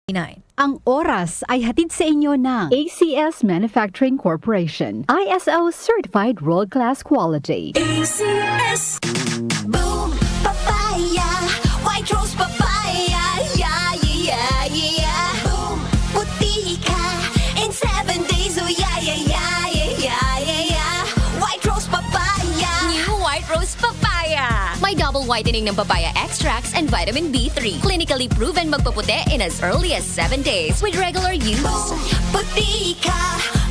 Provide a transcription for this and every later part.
Ang oras ay hatid sa inyo ng ACS Manufacturing Corporation. ISO Certified World-Class Quality. ACS Boom Papaya White Rose Papaya Yeah, yeah, yeah Boom Puti ka in 7 days Oh yeah, yeah, yeah, yeah, yeah, yeah White Rose Papaya New White Rose Papaya. May double whitening ng papaya extracts and vitamin B3. Clinically proven magpaputi in as early as 7 days with regular use. Boom Puti ka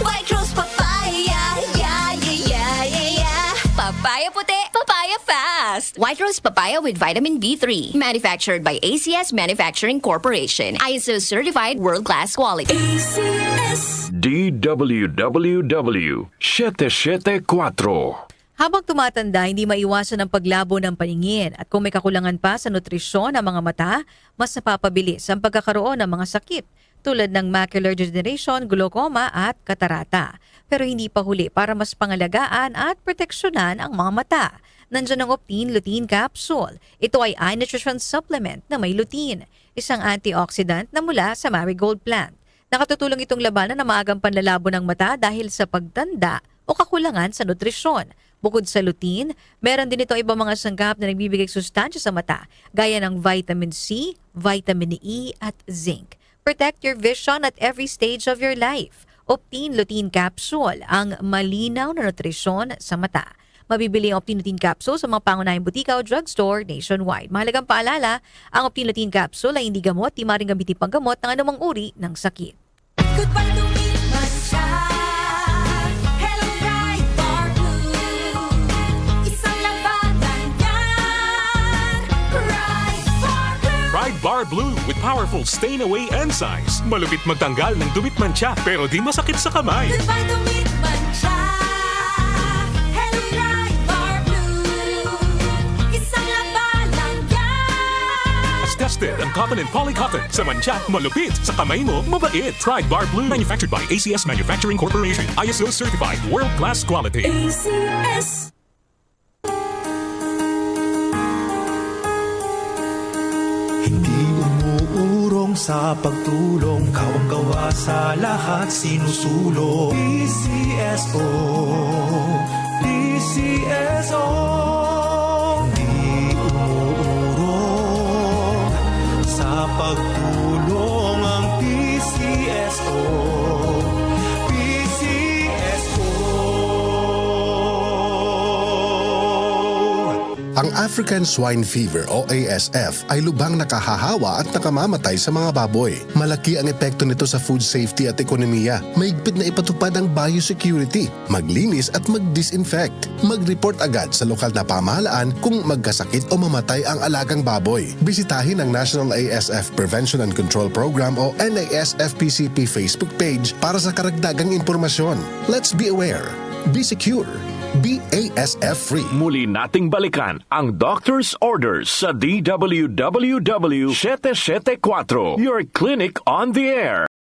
White Rose Papaya Yeah, yeah, yeah, yeah, yeah Papaya puti, papaya fast. White Rose Papaya with vitamin B3. Manufactured by ACS Manufacturing Corporation. ISO certified world-class quality. ACS DWWW 774. Habang tumatanda, hindi maiwasan ang paglabo ng paningin at kung may kakulangan pa sa nutrisyon ng mga mata, mas napapabilis ang pagkakaroon ng mga sakit tulad ng macular degeneration, glaucoma at katarata. Pero hindi pa huli para mas pangalagaan at proteksyonan ang mga mata. Nandiyan ang Optine Lutein Capsule. Ito ay eye nutrition supplement na may lutein, isang antioxidant na mula sa marigold plant. Nakatutulong itong labanan ng maagang panlalabo ng mata dahil sa pagtanda o kakulangan sa nutrisyon. Bukod sa lutein, meron din ito ibang mga sangkap na nagbibigay sustansya sa mata, gaya ng vitamin C, vitamin E at zinc. Protect your vision at every stage of your life. Optine Lutein Capsule, ang malinaw na nutrisyon sa mata. Mabibili ang Optine Lutein Capsule sa mga pangunahing butika o drugstore nationwide. Mahalagang paalala, ang Optine Lutein Capsule ay hindi gamot, di maaaring gamitin panggamot ng anumang uri ng sakit. Goodbye to me, Masya. Hello, bright bar blue. Isang labanan yan. Bright bar blue. Pride Bar Blue with powerful stain-away enzymes. Malupit magtanggal ng dumit mancha pero di masakit sa kamay. Goodbye to me, Masya. Hello, bright bar blue. Isang labanan yan. As tested ang cotton and polycotton. Sa mancha, malupit. Sa kamay mo, mabait. Pride Bar Blue. Manufactured by ACS Manufacturing Corporation. ISO certified world-class quality. ACS Hindi umuurong sa pagtulong, kawang gawa sa lahat sinusulong. PCSO, PCSO. Hindi umuurong sa pagtulong ang PCSO, Ang African Swine Fever o ASF ay lubhang nakahahawa at nakamamatay sa mga baboy. Malaki ang epekto nito sa food safety at ekonomiya. Mahigpit na ipatupad ang biosecurity, maglinis at mag-disinfect. Mag-report agad sa lokal na pamahalaan kung magkasakit o mamatay ang alagang baboy. Bisitahin ang National ASF Prevention and Control Program o NASFPCP Facebook page para sa karagdagang impormasyon. Let's be aware. Be secure. Be ASF-free. Muli nating balikan ang Doctor's Orders sa DWWW 774. Your clinic on the air.